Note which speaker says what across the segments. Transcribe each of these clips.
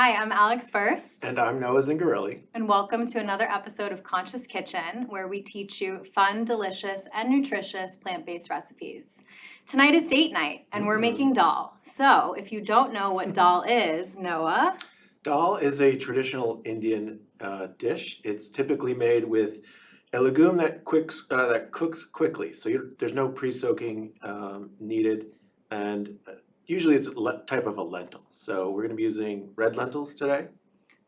Speaker 1: Hi, I'm Alex First.
Speaker 2: And I'm Noah Zingarelli.
Speaker 1: And welcome to another episode of Conscious Kitchen, where we teach you fun, delicious, and nutritious plant-based recipes. Tonight is date night, and we're making dal. So, if you don't know what dal is, Noah?
Speaker 2: Dal is a traditional Indian dish. It's typically made with a legume that cooks quickly. So there's no pre-soaking needed, and usually it's a type of a lentil. So we're going to be using red lentils today.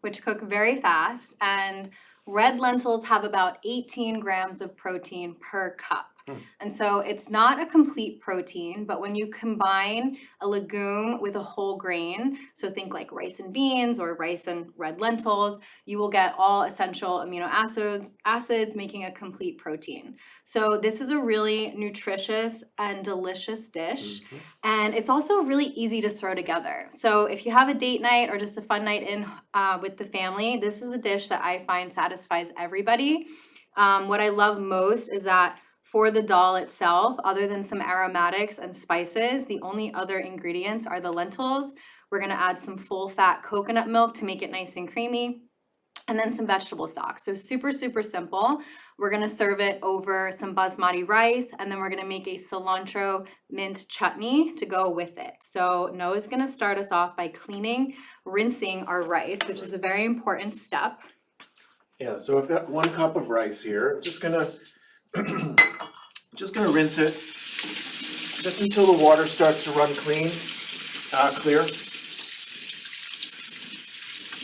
Speaker 1: Which cook very fast, and red lentils have about 18 grams of protein per cup. And so it's not a complete protein, but when you combine a legume with a whole grain, so think like rice and beans or rice and red lentils, you will get all essential amino acids making a complete protein. So this is a really nutritious and delicious dish. And it's also really easy to throw together. So if you have a date night or just a fun night in with the family, this is a dish that I find satisfies everybody. What I love most is that for the dal itself, other than some aromatics and spices, the only other ingredients are the lentils. We're gonna add some full fat coconut milk to make it nice and creamy, and then some vegetable stock. So super, super simple. We're gonna serve it over some basmati rice, and then we're gonna make a cilantro-mint chutney to go with it. So Noah's gonna start us off by rinsing our rice, which is a very important step.
Speaker 2: Yeah, so I've got 1 cup of rice here. Just gonna rinse it just until the water starts to run clear.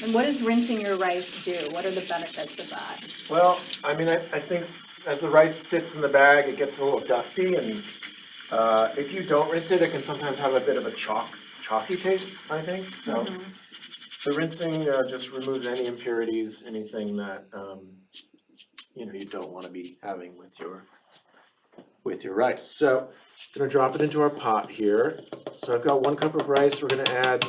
Speaker 1: And what does rinsing your rice do? What are the benefits of that?
Speaker 2: Well, I mean, I think as the rice sits in the bag, it gets a little dusty, and if you don't rinse it, it can sometimes have a bit of a chalky taste, I think. So the rinsing just removes any impurities, anything that you don't want to be having with your rice. So I'm gonna drop it into our pot here. So I've got 1 cup of rice. We're gonna add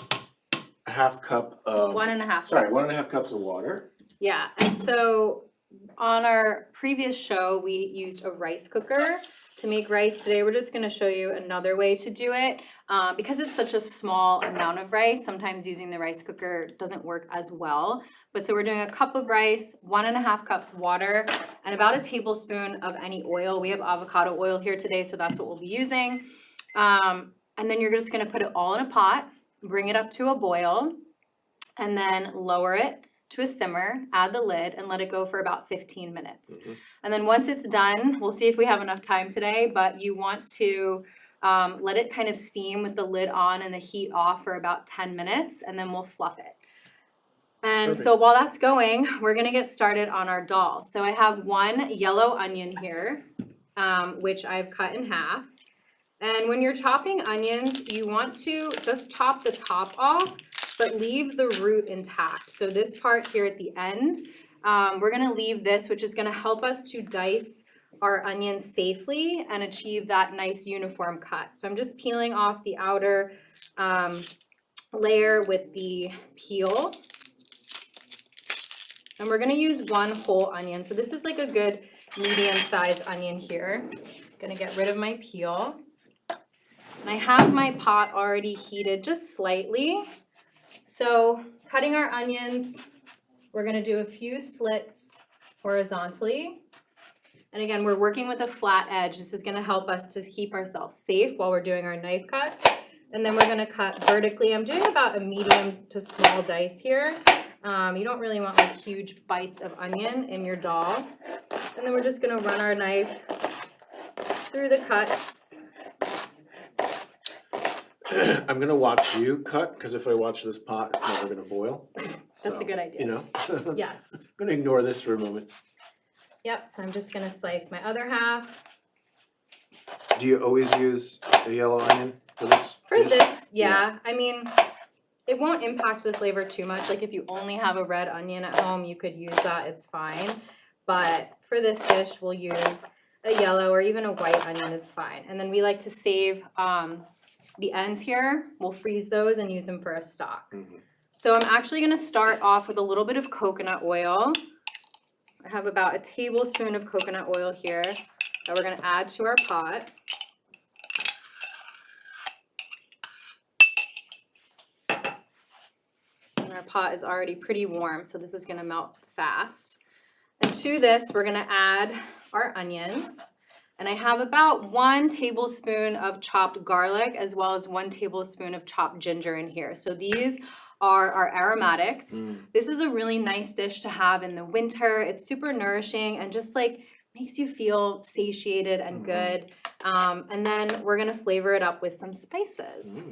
Speaker 2: a half cup of
Speaker 1: 1.5 cups.
Speaker 2: 1.5 cups of water.
Speaker 1: Yeah, and so on our previous show, we used a rice cooker to make rice. Today, we're just gonna show you another way to do it. Because it's such a small amount of rice, sometimes using the rice cooker doesn't work as well. But so we're doing a cup of rice, 1.5 cups water, and about a tablespoon of any oil. We have avocado oil here today, so that's what we'll be using. And then you're just gonna put it all in a pot, bring it up to a boil, and then lower it to a simmer, add the lid, and let it go for about 15 minutes. And then once it's done, we'll see if we have enough time today, but you want to let it kind of steam with the lid on and the heat off for about 10 minutes, and then we'll fluff it. And so while that's going, we're gonna get started on our dal. So I have 1 yellow onion here, which I've cut in half. And when you're chopping onions, you want to just chop the top off, but leave the root intact. So this part here at the end, we're gonna leave this, which is gonna help us to dice our onions safely and achieve that nice uniform cut. So I'm just peeling off the outer layer with the peel. And we're gonna use 1 whole onion. So this is like a good medium-sized onion here. Gonna get rid of my peel. And I have my pot already heated just slightly. So cutting our onions, we're gonna do a few slits horizontally. And again, we're working with a flat edge. This is gonna help us to keep ourselves safe while we're doing our knife cuts. And then we're gonna cut vertically. I'm doing about a medium to small dice here. You don't really want like huge bites of onion in your dal. And then we're just gonna run our knife through the cuts.
Speaker 2: I'm gonna watch you cut, because if I watch this pot, it's never gonna boil.
Speaker 1: That's a good idea. Yes.
Speaker 2: I'm gonna ignore this for a moment.
Speaker 1: Yep, so I'm just gonna slice my other half.
Speaker 2: Do you always use a yellow onion for this?
Speaker 1: For this, yeah. I mean, it won't impact the flavor too much. Like if you only have a red onion at home, you could use that, it's fine. But for this dish, we'll use a yellow or even a white onion is fine. And then we like to save the ends here. We'll freeze those and use them for a stock. So I'm actually gonna start off with a little bit of coconut oil. I have about a tablespoon of coconut oil here that we're gonna add to our pot. pot is already pretty warm, so this is gonna melt fast. And to this, we're gonna add our onions. And I have about 1 tablespoon of chopped garlic as well as 1 tablespoon of chopped ginger in here. So these are our aromatics. This is a really nice dish to have in the winter. It's super nourishing and just like makes you feel satiated and good. And then we're gonna flavor it up with some spices.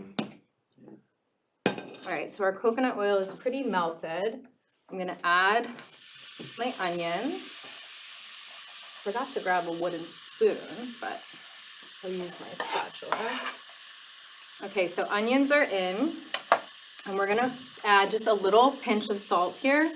Speaker 1: All right, so our coconut oil is pretty melted. I'm gonna add my onions. Forgot to grab a wooden spoon, but I'll use my spatula. Okay, so onions are in, and we're gonna add just a little pinch of salt here,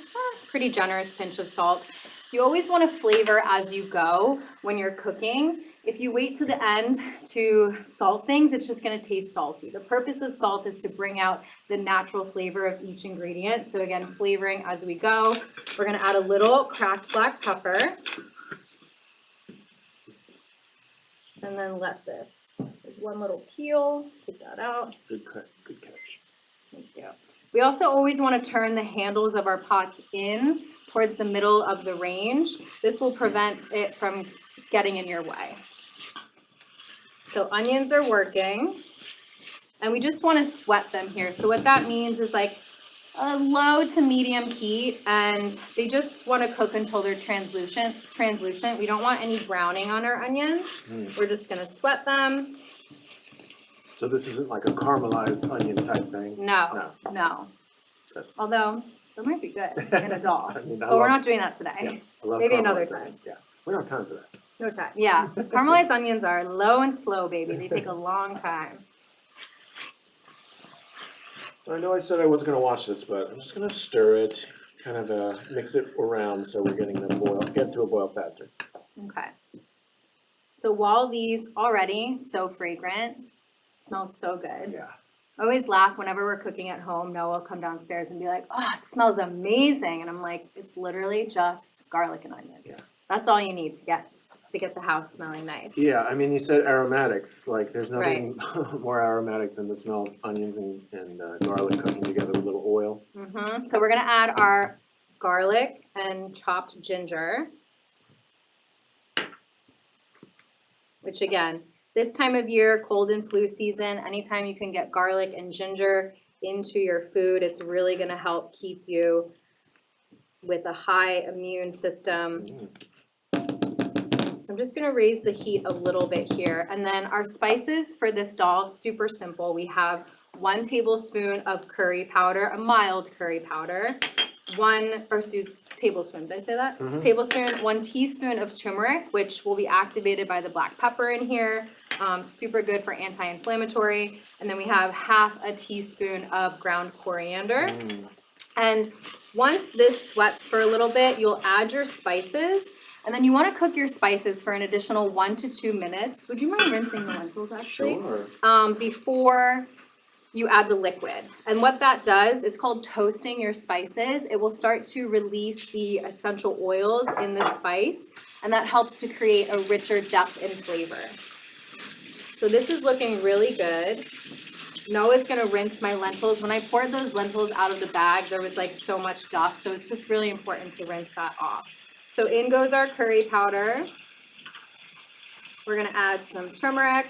Speaker 1: pretty generous pinch of salt. You always wanna flavor as you go when you're cooking. If you wait to the end to salt things, it's just gonna taste salty. The purpose of salt is to bring out the natural flavor of each ingredient. So again, flavoring as we go. We're gonna add a little cracked black pepper. And then let this, there's one little peel, take that out.
Speaker 2: Good cut, good catch.
Speaker 1: Thank you. We also always want to turn the handles of our pots in towards the middle of the range. This will prevent it from getting in your way. So onions are working, and we just want to sweat them here. So what that means is like a low to medium heat, and they just want to cook until they're translucent. We don't want any browning on our onions. We're just gonna sweat them.
Speaker 2: So this isn't like a caramelized onion type thing?
Speaker 1: No.
Speaker 2: Good.
Speaker 1: Although, that might be good in a dal.
Speaker 2: I mean,
Speaker 1: But we're not doing that today.
Speaker 2: I love
Speaker 1: Maybe another
Speaker 2: caramelized
Speaker 1: time.
Speaker 2: onions. Yeah, we don't have time for that.
Speaker 1: No time, yeah. Caramelized onions are low and slow, baby. They take a long time.
Speaker 2: So I know I said I wasn't gonna watch this, but I'm just gonna stir it, kind of mix it around so we're getting them get to a boil faster.
Speaker 1: Okay. So while these already so fragrant, smells so good.
Speaker 2: Yeah.
Speaker 1: I always laugh whenever we're cooking at home. Noah will come downstairs and be like, "Oh, it smells amazing," and I'm like, "It's literally just garlic and onions.
Speaker 2: Yeah.
Speaker 1: That's all you need to get the house smelling nice."
Speaker 2: Yeah, I mean, you said aromatics, like there's nothing more aromatic than the smell of onions and garlic cooking together with a little oil.
Speaker 1: So we're gonna add our garlic and chopped ginger, which again, this time of year, cold and flu season, anytime you can get garlic and ginger into your food, it's really gonna help keep you with a high immune system. So I'm just gonna raise the heat a little bit here. And then our spices for this dal, super simple. We have 1 tablespoon of curry powder, a mild curry powder, tablespoon, did I say that? Tablespoon, 1 teaspoon of turmeric, which will be activated by the black pepper in here. Super good for anti-inflammatory. And then we have half a teaspoon of ground coriander. And once this sweats for a little bit, you'll add your spices. And then you want to cook your spices for an additional 1 to 2 minutes. Would you mind rinsing the lentils actually?
Speaker 2: Sure.
Speaker 1: Before you add the liquid. And what that does, it's called toasting your spices. It will start to release the essential oils in the spice, and that helps to create a richer depth and flavor. So this is looking really good. Noah's gonna rinse my lentils. When I poured those lentils out of the bag, there was like so much dust, so it's just really important to rinse that off. So in goes our curry powder. We're gonna add some turmeric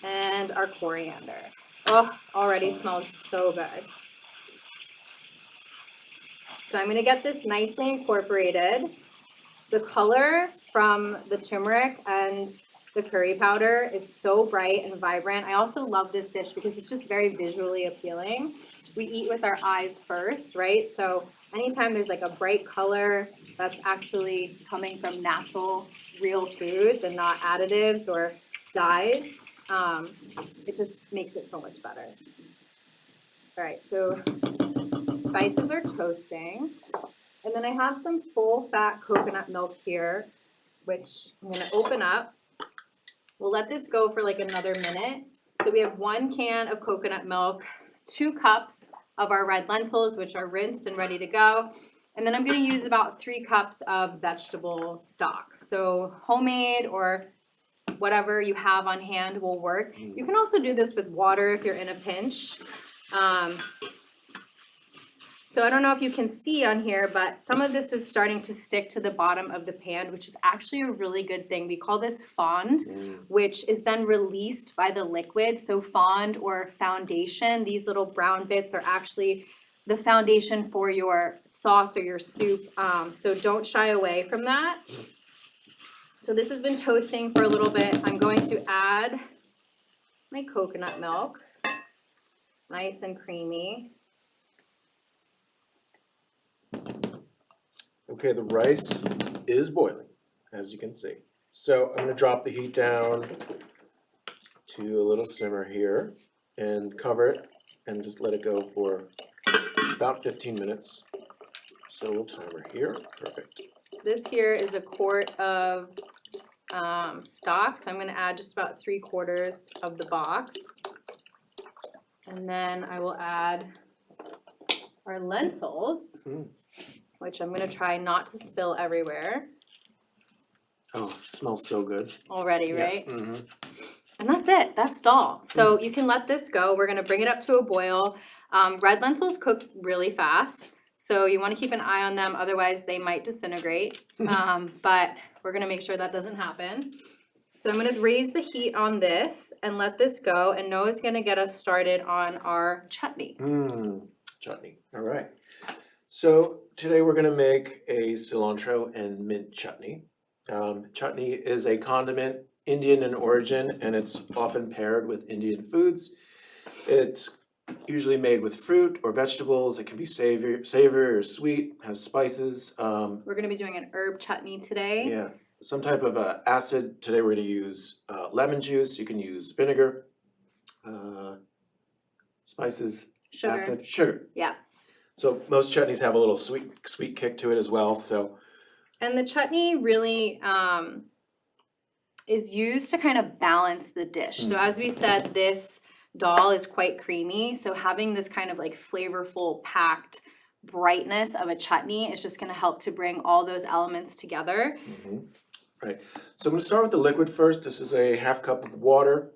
Speaker 1: and our coriander. Oh, already smells so good. So I'm gonna get this nicely incorporated. The color from the turmeric and the curry powder is so bright and vibrant. I also love this dish because it's just very visually appealing. We eat with our eyes first, right? So anytime there's like a bright color that's actually coming from natural, real foods and not additives or dyes, it just makes it so much better. All right, so spices are toasting. And then I have some full fat coconut milk here, which I'm gonna open up. We'll let this go for like another minute. So we have 1 can of coconut milk, 2 cups of our red lentils, which are rinsed and ready to go. And then I'm gonna use about 3 cups of vegetable stock. So homemade or whatever you have on hand will work. You can also do this with water if you're in a pinch. So I don't know if you can see on here, but some of this is starting to stick to the bottom of the pan, which is actually a really good thing. We call this fond, which is then released by the liquid. So fond or foundation, these little brown bits are actually the foundation for your sauce or your soup. So don't shy away from that. So this has been toasting for a little bit. I'm going to add my coconut milk, nice and creamy.
Speaker 2: Okay, the rice is boiling, as you can see. So I'm gonna drop the heat down to a little simmer here and cover it and just let it go for about 15 minutes. So we'll timer here, perfect.
Speaker 1: This here is a quart of stock, so I'm gonna add just about 3/4 of the box. And then I will add our lentils, which I'm gonna try not to spill everywhere
Speaker 2: Oh, smells so good.
Speaker 1: already,
Speaker 2: Yeah.
Speaker 1: right? And that's it, that's dal. So you can let this go. We're gonna bring it up to a boil. Red lentils cook really fast, so you wanna keep an eye on them, otherwise they might disintegrate. But we're gonna make sure that doesn't happen. So I'm gonna raise the heat on this and let this go, and Noah's gonna get us started on our chutney.
Speaker 2: Chutney, all right. So today we're gonna make a cilantro and mint chutney. Chutney is a condiment, Indian in origin, and it's often paired with Indian foods. It's usually made with fruit or vegetables. It can be savory or sweet, has spices.
Speaker 1: We're gonna be doing an herb chutney today.
Speaker 2: Yeah, some type of acid. Today we're gonna use lemon juice. You can use vinegar, spices,
Speaker 1: Sugar.
Speaker 2: acid, sugar.
Speaker 1: Yeah.
Speaker 2: So most chutneys have a little sweet kick to it as well. So
Speaker 1: And the chutney really is used to kind of balance the dish. So as we said, this dal is quite creamy. So having this kind of like flavorful, packed brightness of a chutney is just gonna help to bring all those elements together.
Speaker 2: right. So I'm gonna start with the liquid first. This is a 1/2 cup of water.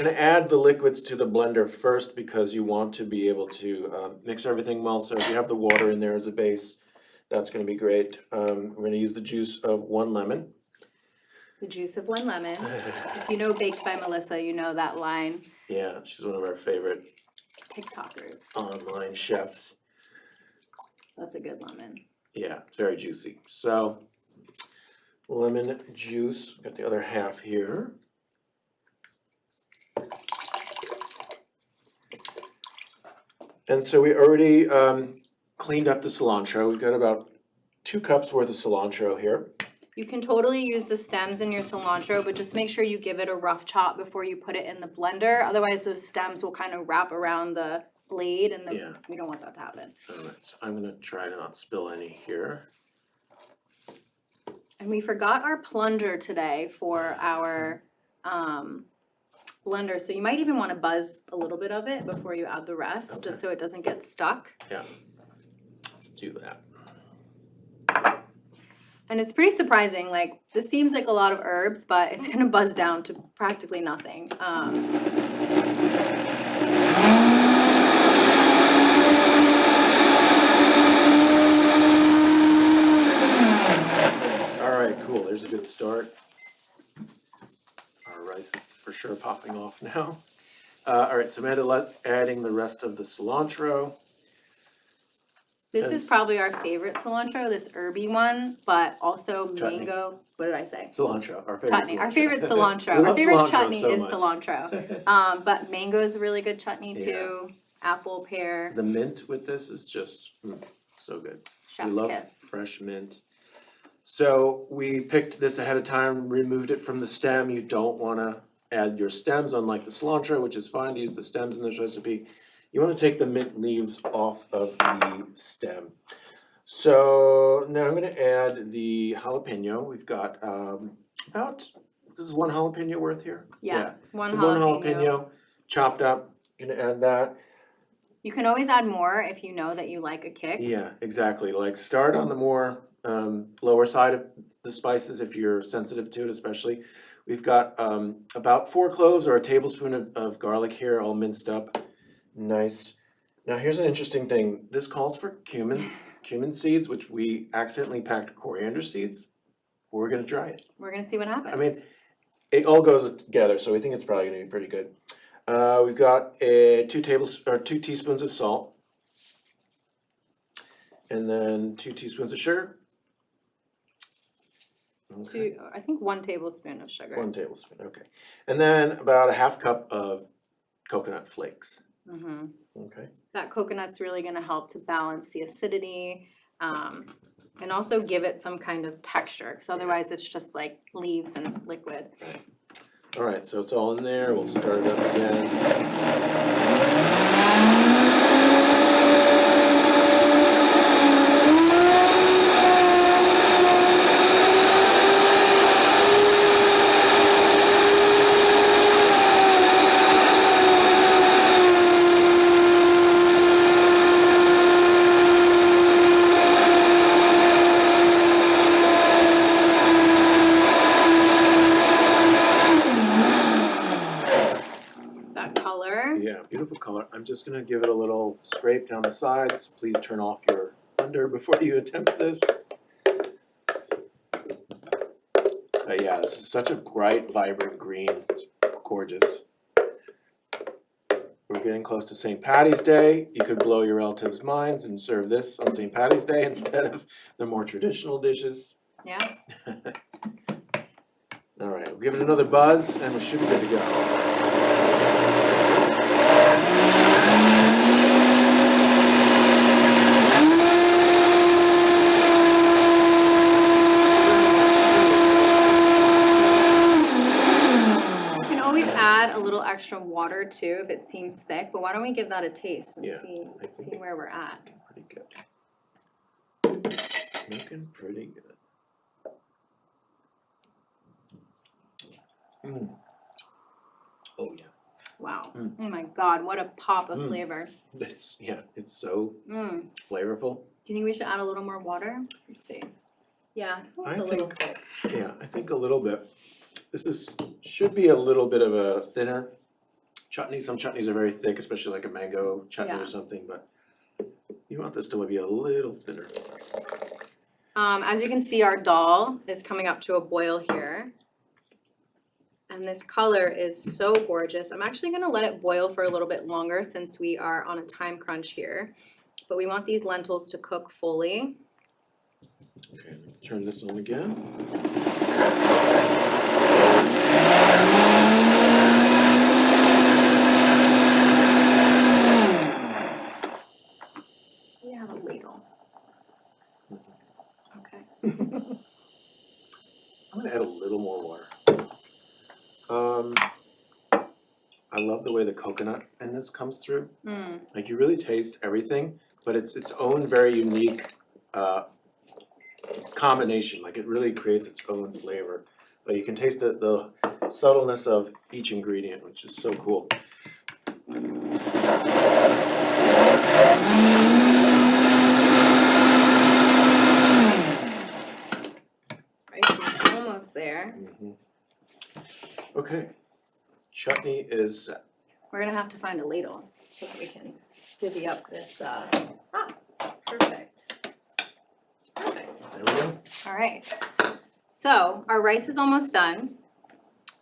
Speaker 2: I'm gonna add the liquids to the blender first because you want to be able to mix everything well. So if you have the water in there as a base, that's gonna be great. We're gonna use the juice of 1 lemon.
Speaker 1: The juice of 1 lemon. If you know Baked by Melissa, you know that line.
Speaker 2: Yeah, she's one of our favorite
Speaker 1: TikTokers.
Speaker 2: online chefs.
Speaker 1: That's a good lemon.
Speaker 2: Yeah, it's very juicy. So lemon juice, got the other half here. And so we already cleaned up the cilantro. We've got about 2 cups worth of cilantro here.
Speaker 1: You can totally use the stems in your cilantro, but just make sure you give it a rough chop before you put it in the blender. Otherwise, those stems will kind of wrap around the blade, and we don't want that to happen.
Speaker 2: All right, so I'm gonna try to not spill any here.
Speaker 1: And we forgot our plunger today for our blender, so you might even want to buzz a little bit of it before you add the rest, just so it doesn't get stuck.
Speaker 2: Yeah, let's do that.
Speaker 1: And it's pretty surprising, like, this seems like a lot of herbs, but it's gonna buzz down to practically nothing.
Speaker 2: All right, cool, there's a good start. Our rice is for sure popping off now. All right, so I'm adding the rest of the cilantro.
Speaker 1: This is probably our favorite cilantro, this herby one, but also
Speaker 2: Chutney.
Speaker 1: mango, what did I say?
Speaker 2: Cilantro, our favorite
Speaker 1: Chutney, our favorite cilantro.
Speaker 2: We
Speaker 1: Our
Speaker 2: love
Speaker 1: favorite
Speaker 2: cilantro
Speaker 1: chutney
Speaker 2: so
Speaker 1: is
Speaker 2: much.
Speaker 1: cilantro. But mango is a really good chutney too. Apple, pear,
Speaker 2: The mint with this is just so good.
Speaker 1: chef's
Speaker 2: We love
Speaker 1: kiss.
Speaker 2: fresh mint. So we picked this ahead of time, removed it from the stem. You don't wanna add your stems, unlike the cilantro, which is fine to use the stems in this recipe. You wanna take the mint leaves off of the stem. So now I'm gonna add the jalapeno. We've got this is 1 jalapeno worth here?
Speaker 1: Yeah, one
Speaker 2: So 1
Speaker 1: jalapeno.
Speaker 2: jalapeno chopped up, gonna add that.
Speaker 1: You can always add more if you know that you like a kick.
Speaker 2: Yeah, exactly, like start on the more lower side of the spices if you're sensitive to it especially. We've got about 4 cloves or a tablespoon of garlic here, all minced up, nice. Now, here's an interesting thing. This calls for cumin seeds, which we accidentally packed coriander seeds. We're gonna try it.
Speaker 1: We're gonna see what happens.
Speaker 2: I mean, it all goes together, so we think it's probably gonna be pretty good. We've got 2 teaspoons of salt, and then 2 teaspoons of sugar. Okay.
Speaker 1: I think 1 tablespoon of sugar.
Speaker 2: 1 tablespoon, okay. And then about a half cup of coconut flakes.
Speaker 1: Mm-hmm.
Speaker 2: Okay.
Speaker 1: That coconut's really gonna help to balance the acidity, and also give it some kind of texture, because otherwise it's just like leaves and liquid.
Speaker 2: All right, so it's all in there. We'll start it up again. Yeah, beautiful color. I'm just gonna give it a little scrape down the sides. Please turn off your blender before you attempt this. But yeah, this is such a bright, vibrant green. It's gorgeous. We're getting close to St. Patty's Day. You could blow your relatives' minds and serve this on St. Patty's Day instead of the more traditional dishes.
Speaker 1: Yeah.
Speaker 2: All right, we'll give it another buzz and we should be good to go.
Speaker 1: A little extra water too if it seems thick, but why don't we give that a taste and see where we're at.
Speaker 2: Pretty good. Looking pretty good. Oh yeah.
Speaker 1: Wow. Oh my God, what a pop of flavor.
Speaker 2: It's so flavorful.
Speaker 1: Do you think we should add a little more water? Let's see. Yeah, I
Speaker 2: think a little bit. This should be a little bit of a thinner chutney. Some chutneys are very thick, especially like a mango chutney or something, but you want this to be a little thinner.
Speaker 1: As you can see, our dal is coming up to a boil here. And this color is so gorgeous. I'm actually gonna let it boil for a little bit longer since we are on a time crunch here. But we want these lentils to cook fully.
Speaker 2: Okay, turn this on again.
Speaker 1: We have a ladle. Okay.
Speaker 2: I'm gonna add a little more water. I love the way the coconut in this comes through. Like you really taste everything, but it's its own very unique combination. Like it really creates its own flavor. But you can taste the subtleness of each ingredient, which is so cool.
Speaker 1: Right, almost there.
Speaker 2: Okay, chutney is set.
Speaker 1: We're gonna have to find a ladle so that we can divvy up this. Perfect. Perfect.
Speaker 2: There we go.
Speaker 1: All right. So our rice is almost done.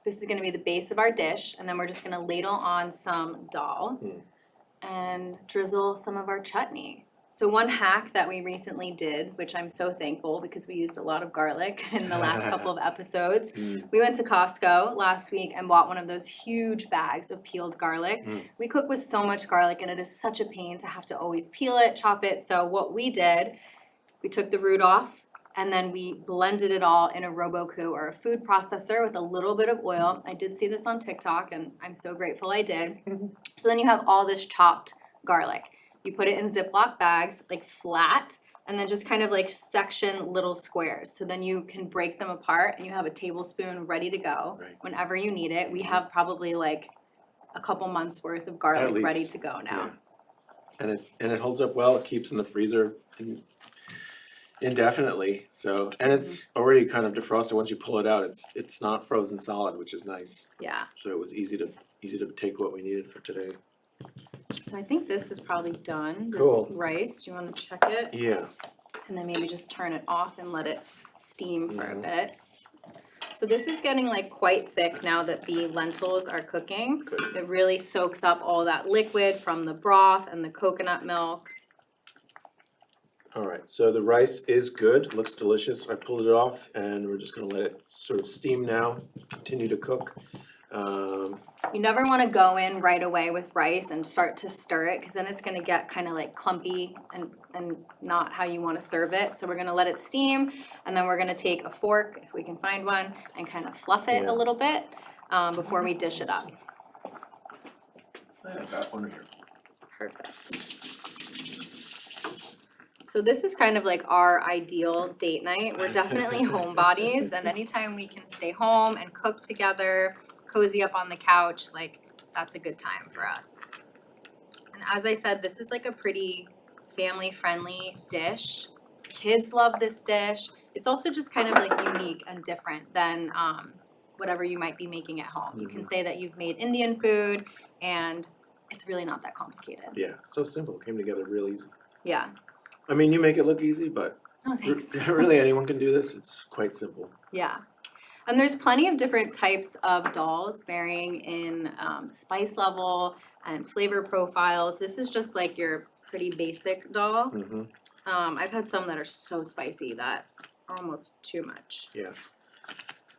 Speaker 1: This is gonna be the base of our dish, and then we're just gonna ladle on some dal and drizzle some of our chutney. So one hack that we recently did, which I'm so thankful because we used a lot of garlic in the last couple of episodes. We went to Costco last week and bought one of those huge bags of peeled garlic. We cook with so much garlic and it is such a pain to have to always peel it, chop it. So what we did, we took the root off and then we blended it all in a Roboku or a food processor with a little bit of oil. I did see this on TikTok and I'm so grateful I did. So then you have all this chopped garlic. You put it in Ziploc bags, like flat, and then just kind of like section little squares. So then you can break them apart and you have a tablespoon ready to go whenever you need it. We have probably like a couple months worth of garlic ready to go now.
Speaker 2: Yeah. And it holds up well. It keeps in the freezer indefinitely. So, and it's already kind of defrosted once you pull it out. It's not frozen solid, which is nice.
Speaker 1: Yeah.
Speaker 2: So it was easy to take what we needed for today.
Speaker 1: So I think this is probably done, this
Speaker 2: Cool.
Speaker 1: rice. Do you want to check it?
Speaker 2: Yeah.
Speaker 1: And then maybe just turn it off and let it steam for a bit. So this is getting like quite thick now that the lentils are cooking.
Speaker 2: Good.
Speaker 1: It really soaks up all that liquid from the broth and the coconut milk.
Speaker 2: All right, so the rice is good, looks delicious. I pulled it off and we're just gonna let it sort of steam now, continue to cook.
Speaker 1: You never want to go in right away with rice and start to stir it because then it's going to get kind of like clumpy and not how you want to serve it. So we're going to let it steam and then we're going to take a fork, if we can find one, and kind of fluff it
Speaker 2: Yeah.
Speaker 1: a little bit before we dish it up.
Speaker 2: I have that one here.
Speaker 1: Perfect. So this is kind of like our ideal date night. We're definitely homebodies, and anytime we can stay home and cook together, cozy up on the couch, like that's a good time for us. And as I said, this is like a pretty family-friendly dish. Kids love this dish. It's also just kind of like unique and different than whatever you might be making at home. You can say that you've made Indian food, and it's really not that complicated.
Speaker 2: Yeah, so simple, came together real easy.
Speaker 1: Yeah.
Speaker 2: I mean, you make it look easy, but
Speaker 1: Oh, thanks.
Speaker 2: really anyone can do this. It's quite simple.
Speaker 1: Yeah. And there's plenty of different types of dals varying in spice level and flavor profiles. This is just like your pretty basic dal.
Speaker 2: Mm-hmm.
Speaker 1: I've had some that are so spicy that are almost too much.
Speaker 2: Yeah.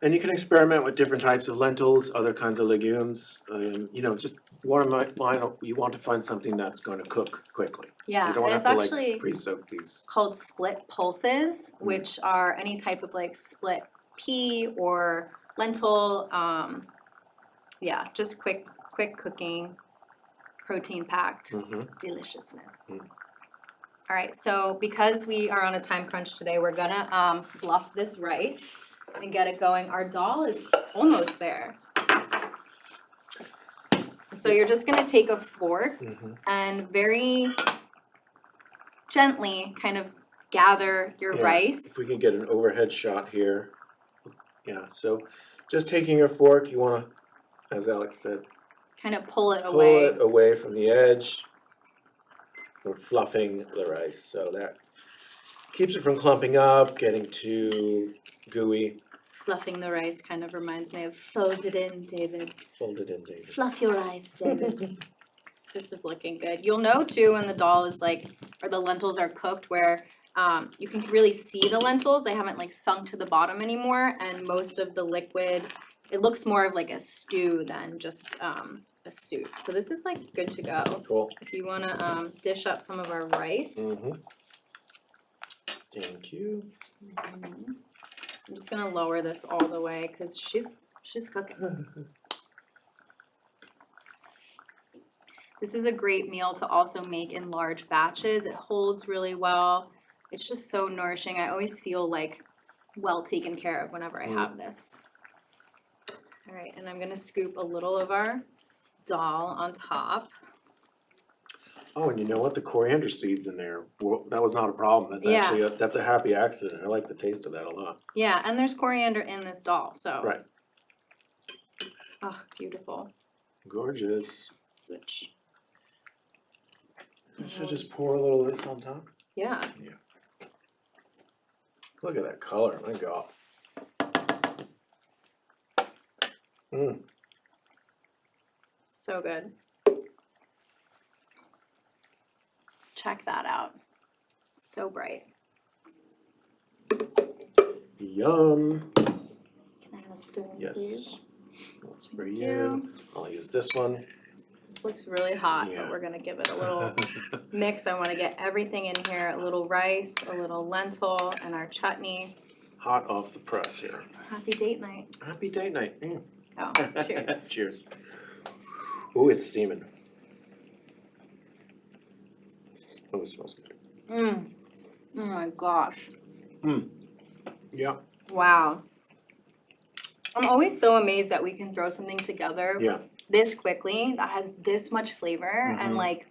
Speaker 2: And you can experiment with different types of lentils, other kinds of legumes. You know, just you want to find something that's going to cook quickly.
Speaker 1: Yeah,
Speaker 2: You don't
Speaker 1: and
Speaker 2: have
Speaker 1: it's
Speaker 2: to
Speaker 1: actually
Speaker 2: like pre-soak these.
Speaker 1: called split pulses, which are any type of like split pea or lentil. Yeah, just quick cooking, protein packed deliciousness. All right, so because we are on a time crunch today, we're gonna fluff this rice and get it going. Our dal is almost there. So you're just gonna take a fork and very gently kind of gather your rice.
Speaker 2: If we can get an overhead shot here. Yeah, so just taking your fork, you want to, as Alex said,
Speaker 1: Kind of pull it
Speaker 2: pull
Speaker 1: away.
Speaker 2: it away from the edge. We're fluffing the rice, so that keeps it from clumping up, getting too gooey.
Speaker 1: Fluffing the rice kind of reminds me of fold it in, David.
Speaker 2: Fold it in, David.
Speaker 1: Fluff your rice, David. This is looking good. You'll know too when the dal is like, or the lentils are cooked where you can really see the lentils. They haven't like sunk to the bottom anymore, and most of the liquid, it looks more of like a stew than just a soup. So this is like good to go.
Speaker 2: Cool.
Speaker 1: If you want to dish up some of our rice.
Speaker 2: Thank you.
Speaker 1: I'm just gonna lower this all the way because she's cooking. This is a great meal to also make in large batches. It holds really well. It's just so nourishing. I always feel like well taken care of whenever I have this. All right, and I'm gonna scoop a little of our dal on top.
Speaker 2: Oh, and you know what? The coriander seeds in there, well, that was not a problem. That's
Speaker 1: Yeah.
Speaker 2: actually that's a happy accident. I like the taste of that a lot.
Speaker 1: Yeah, and there's coriander in this dal, so.
Speaker 2: Right.
Speaker 1: Oh, beautiful.
Speaker 2: Gorgeous.
Speaker 1: Switch.
Speaker 2: I should just pour a little of this on top.
Speaker 1: Yeah.
Speaker 2: Yeah. Look at that color, my God.
Speaker 1: So good. Check that out. So bright.
Speaker 2: Yum.
Speaker 1: Can I have a spoon,
Speaker 2: Yes.
Speaker 1: please?
Speaker 2: That's for
Speaker 1: Thank
Speaker 2: you.
Speaker 1: you.
Speaker 2: I'll use this one.
Speaker 1: This looks really hot,
Speaker 2: Yeah.
Speaker 1: but we're gonna give it a little mix. I wanna get everything in here, a little rice, a little lentil, and our chutney.
Speaker 2: Hot off the press here.
Speaker 1: Happy date night.
Speaker 2: Happy date night.
Speaker 1: Oh, cheers.
Speaker 2: Cheers. Ooh, it's steaming. Oh, it smells good.
Speaker 1: Oh my gosh.
Speaker 2: Yeah.
Speaker 1: Wow. I'm always so amazed that we can throw something together
Speaker 2: Yeah.
Speaker 1: this quickly that has this much flavor and like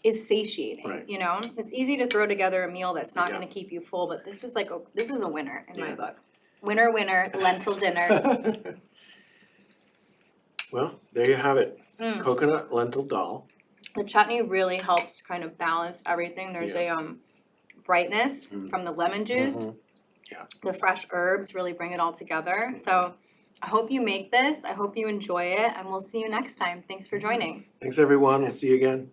Speaker 1: is satiating.
Speaker 2: Right.
Speaker 1: You know, it's easy to throw together a meal that's not
Speaker 2: Yeah.
Speaker 1: going to keep you full, but this is like this is a winner in my
Speaker 2: Yeah.
Speaker 1: book. Winner, winner, lentil dinner.
Speaker 2: Well, there you have it. Coconut lentil dal.
Speaker 1: The chutney really helps kind of balance everything. There's a brightness from the lemon juice.
Speaker 3: Yeah.
Speaker 1: The fresh herbs really bring it all together. So I hope you make this. I hope you enjoy it, and we'll see you next time. Thanks for joining.
Speaker 3: Thanks, everyone. We'll see you again.